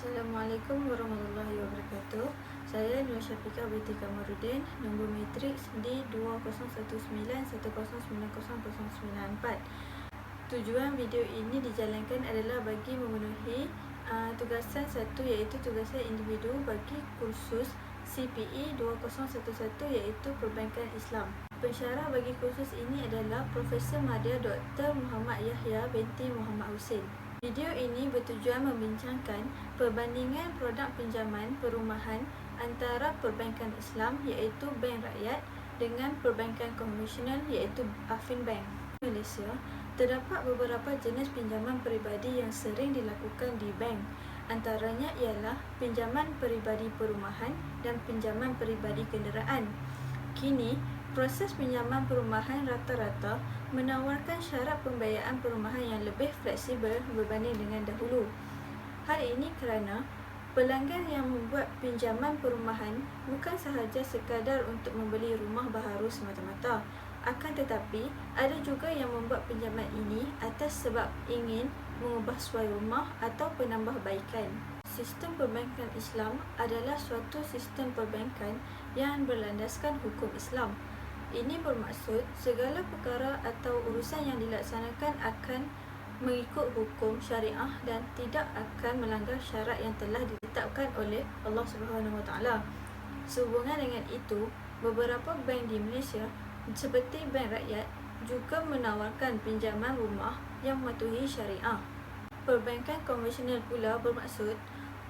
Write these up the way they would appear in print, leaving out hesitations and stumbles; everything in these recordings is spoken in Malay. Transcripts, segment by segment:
Assalamualaikum warahmatullahi wabarakatuh. Saya Nur Syafiqah binti Kamarudin, nombor matriks D201910909094. Tujuan video ini dijalankan adalah bagi memenuhi tugasan satu, iaitu tugasan individu bagi kursus CPE 2011, iaitu Perbankan Islam. Pensyarah bagi kursus ini adalah Profesor Madya Dr. Muhammad Yahya binti Muhammad Husin. Video ini bertujuan membincangkan perbandingan produk pinjaman perumahan antara perbankan Islam iaitu Bank Rakyat dengan perbankan konvensional iaitu Affinbank. Di Malaysia, terdapat beberapa jenis pinjaman peribadi yang sering dilakukan di bank. Antaranya ialah pinjaman peribadi perumahan dan pinjaman peribadi kenderaan. Kini, proses pinjaman perumahan rata-rata menawarkan syarat pembiayaan perumahan yang lebih fleksibel berbanding dengan dahulu. Hal ini kerana pelanggan yang membuat pinjaman perumahan bukan sahaja sekadar untuk membeli rumah baharu semata-mata, akan tetapi ada juga yang membuat pinjaman ini atas sebab ingin mengubah suai rumah atau penambahbaikan. Sistem perbankan Islam adalah suatu sistem perbankan yang berlandaskan hukum Islam. Ini bermaksud segala perkara atau urusan yang dilaksanakan akan mengikut hukum syariah dan tidak akan melanggar syarat yang telah ditetapkan oleh Allah Subhanahu Wa Taala. Sehubungan dengan itu, beberapa bank di Malaysia seperti Bank Rakyat juga menawarkan pinjaman rumah yang mematuhi syariah. Perbankan konvensional pula bermaksud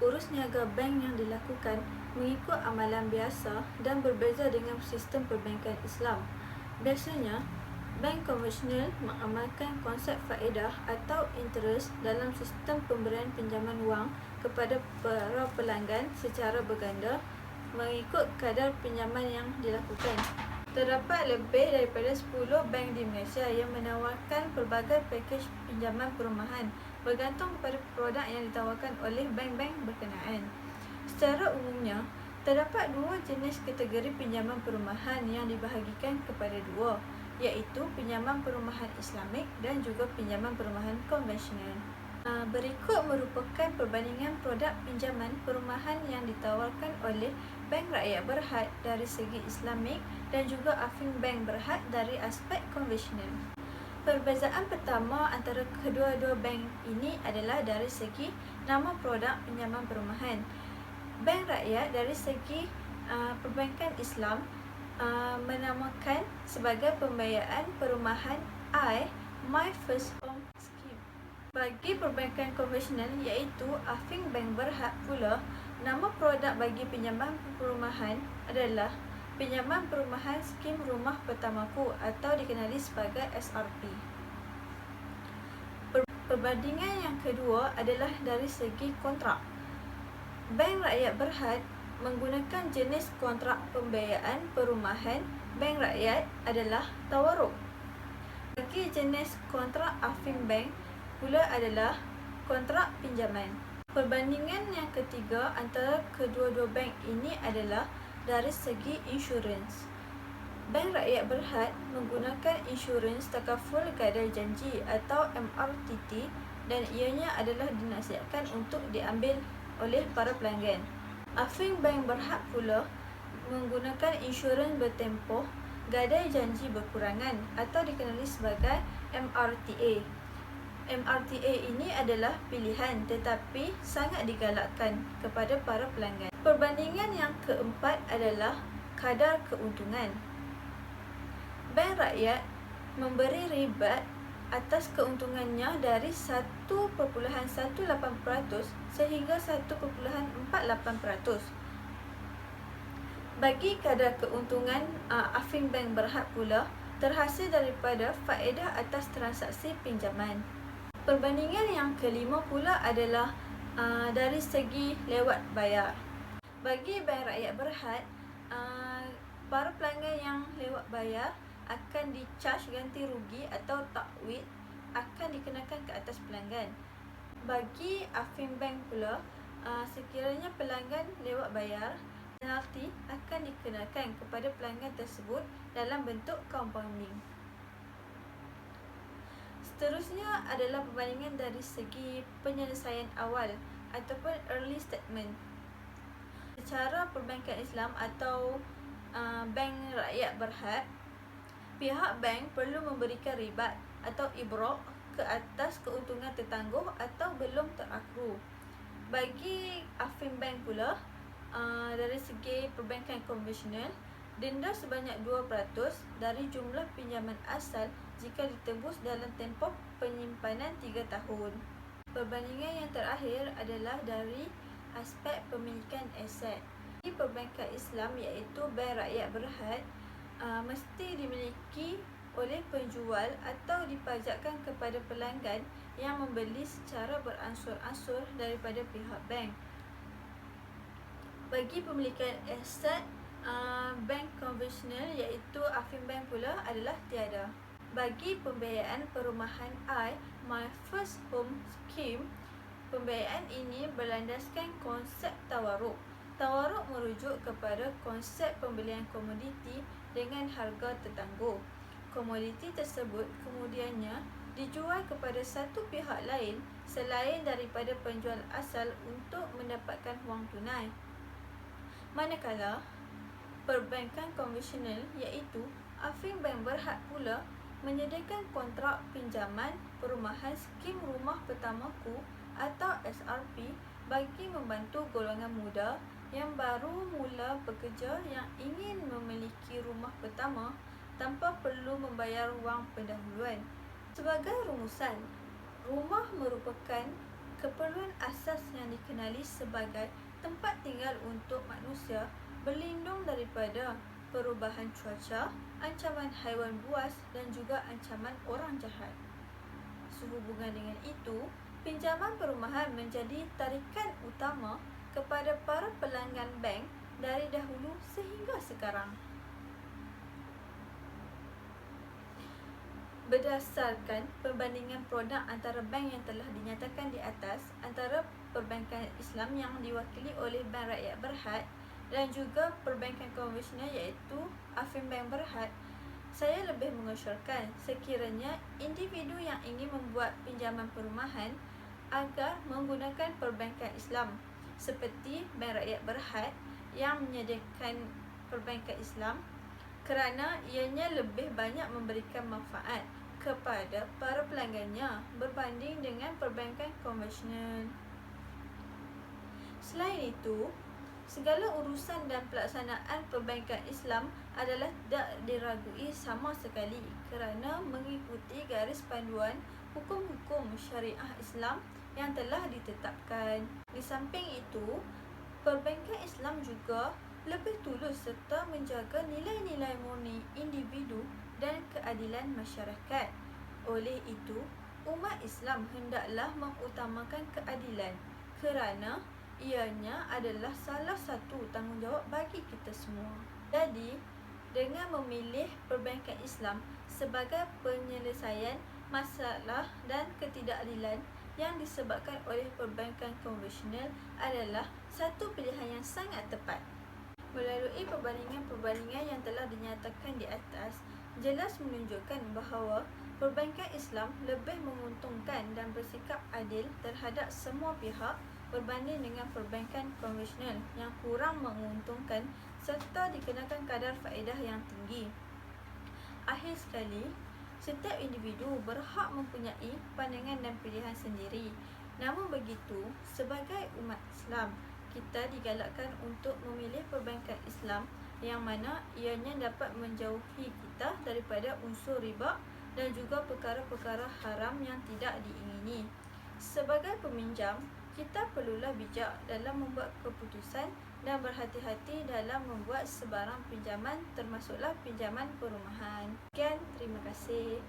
urus niaga bank yang dilakukan mengikut amalan biasa dan berbeza dengan sistem perbankan Islam. Biasanya, bank konvensional mengamalkan konsep faedah atau interest dalam sistem pemberian pinjaman wang kepada para pelanggan secara berganda mengikut kadar pinjaman yang dilakukan. Terdapat lebih daripada 10 bank di Malaysia yang menawarkan pelbagai pakej pinjaman perumahan bergantung kepada produk yang ditawarkan oleh bank-bank berkenaan. Secara umumnya, terdapat dua jenis kategori pinjaman perumahan yang dibahagikan kepada dua, iaitu pinjaman perumahan Islamik dan juga pinjaman perumahan konvensional. Berikut merupakan perbandingan produk pinjaman perumahan yang ditawarkan oleh Bank Rakyat Berhad dari segi Islamik dan juga Affinbank Berhad dari aspek konvensional. Perbezaan pertama antara kedua-dua bank ini adalah dari segi nama produk pinjaman perumahan. Bank Rakyat dari segi perbankan Islam menamakan sebagai pembiayaan perumahan My First Home Scheme. Bagi perbankan konvensional iaitu Affinbank Berhad pula, nama produk bagi pinjaman perumahan adalah Pinjaman Perumahan Skim Rumah Pertamaku atau dikenali sebagai SRP. Perbandingan yang kedua adalah dari segi kontrak. Bank Rakyat Berhad menggunakan jenis kontrak pembiayaan perumahan Bank Rakyat adalah tawaruk. Bagi jenis kontrak Affinbank pula adalah kontrak pinjaman. Perbandingan yang ketiga antara kedua-dua bank ini adalah dari segi insurans. Bank Rakyat Berhad menggunakan insurans takaful gadai janji atau MRTT dan ianya adalah dinasihatkan untuk diambil oleh para pelanggan. Affinbank Berhad pula menggunakan insurans bertempoh gadai janji berkurangan atau dikenali sebagai MRTA. MRTA ini adalah pilihan tetapi sangat digalakkan kepada para pelanggan. Perbandingan yang keempat adalah kadar keuntungan. Bank Rakyat memberi ribat atas keuntungannya dari 1.18% sehingga 1.48%. Bagi kadar keuntungan Affinbank Berhad pula terhasil daripada faedah atas transaksi pinjaman. Perbandingan yang kelima pula adalah dari segi lewat bayar. Bagi Bank Rakyat Berhad, para pelanggan yang lewat bayar akan di-charge ganti rugi atau takwid akan dikenakan ke atas pelanggan. Bagi Affinbank pula, sekiranya pelanggan lewat bayar, penalti akan dikenakan kepada pelanggan tersebut dalam bentuk compounding. Seterusnya adalah perbandingan dari segi penyelesaian awal ataupun early statement. Secara perbankan Islam atau bank rakyat berhad, pihak bank perlu memberikan ribat atau ibrok ke atas keuntungan tertangguh atau belum terakru. Bagi Affinbank pula, dari segi perbankan konvensional, denda sebanyak 2% dari jumlah pinjaman asal jika ditebus dalam tempoh penyimpanan 3 tahun. Perbandingan yang terakhir adalah dari aspek pemilikan aset. Di perbankan Islam iaitu bank rakyat berhad, mesti dimiliki oleh penjual atau dipajakkan kepada pelanggan yang membeli secara beransur-ansur daripada pihak bank. Bagi pemilikan aset, bank konvensional iaitu Affinbank pula adalah tiada. Bagi pembiayaan perumahan My First Home Scheme, pembiayaan ini berlandaskan konsep tawaruk. Tawaruk merujuk kepada konsep pembelian komoditi dengan harga tertangguh. Komoditi tersebut kemudiannya dijual kepada satu pihak lain selain daripada penjual asal untuk mendapatkan wang tunai. Manakala perbankan konvensional iaitu Affinbank berhad pula menyediakan kontrak pinjaman perumahan skim rumah pertamaku atau SRP bagi membantu golongan muda yang baru mula bekerja yang ingin memiliki rumah pertama tanpa perlu membayar wang pendahuluan. Sebagai rumusan, rumah merupakan keperluan asas yang dikenali sebagai tempat tinggal untuk manusia berlindung daripada perubahan cuaca, ancaman haiwan buas dan juga ancaman orang jahat. Sehubungan dengan itu, pinjaman perumahan menjadi tarikan utama kepada para pelanggan bank dari dahulu sehingga sekarang. Berdasarkan perbandingan produk antara bank yang telah dinyatakan di atas, antara perbankan Islam yang diwakili oleh bank rakyat berhad dan juga perbankan konvensional iaitu Affinbank berhad, saya lebih mengesyorkan sekiranya individu yang ingin membuat pinjaman perumahan agar menggunakan perbankan Islam seperti bank rakyat berhad yang menyediakan perbankan Islam, kerana ianya lebih banyak memberikan manfaat kepada para pelanggannya berbanding dengan perbankan konvensional. Selain itu, segala urusan dan pelaksanaan perbankan Islam adalah tidak diragui sama sekali kerana mengikuti garis panduan hukum-hukum syariah Islam yang telah ditetapkan. Di samping itu, perbankan Islam juga lebih tulus serta menjaga nilai-nilai murni individu dan keadilan masyarakat. Oleh itu, umat Islam hendaklah mengutamakan keadilan kerana ianya adalah salah satu tanggungjawab bagi kita semua. Jadi, dengan memilih perbankan Islam sebagai penyelesaian masalah dan ketidakadilan yang disebabkan oleh perbankan konvensional adalah satu pilihan yang sangat tepat. Melalui perbandingan-perbandingan yang telah dinyatakan di atas, jelas menunjukkan bahawa perbankan Islam lebih menguntungkan dan bersikap adil terhadap semua pihak berbanding dengan perbankan konvensional yang kurang menguntungkan serta dikenakan kadar faedah yang tinggi. Akhir sekali, setiap individu berhak mempunyai pandangan dan pilihan sendiri. Namun begitu, sebagai umat Islam, kita digalakkan untuk memilih perbankan Islam yang mana ianya dapat menjauhi kita daripada unsur riba dan juga perkara-perkara haram yang tidak diingini. Sebagai peminjam, kita perlulah bijak dalam membuat keputusan dan berhati-hati dalam membuat sebarang pinjaman termasuklah pinjaman perumahan. Sekian, terima kasih.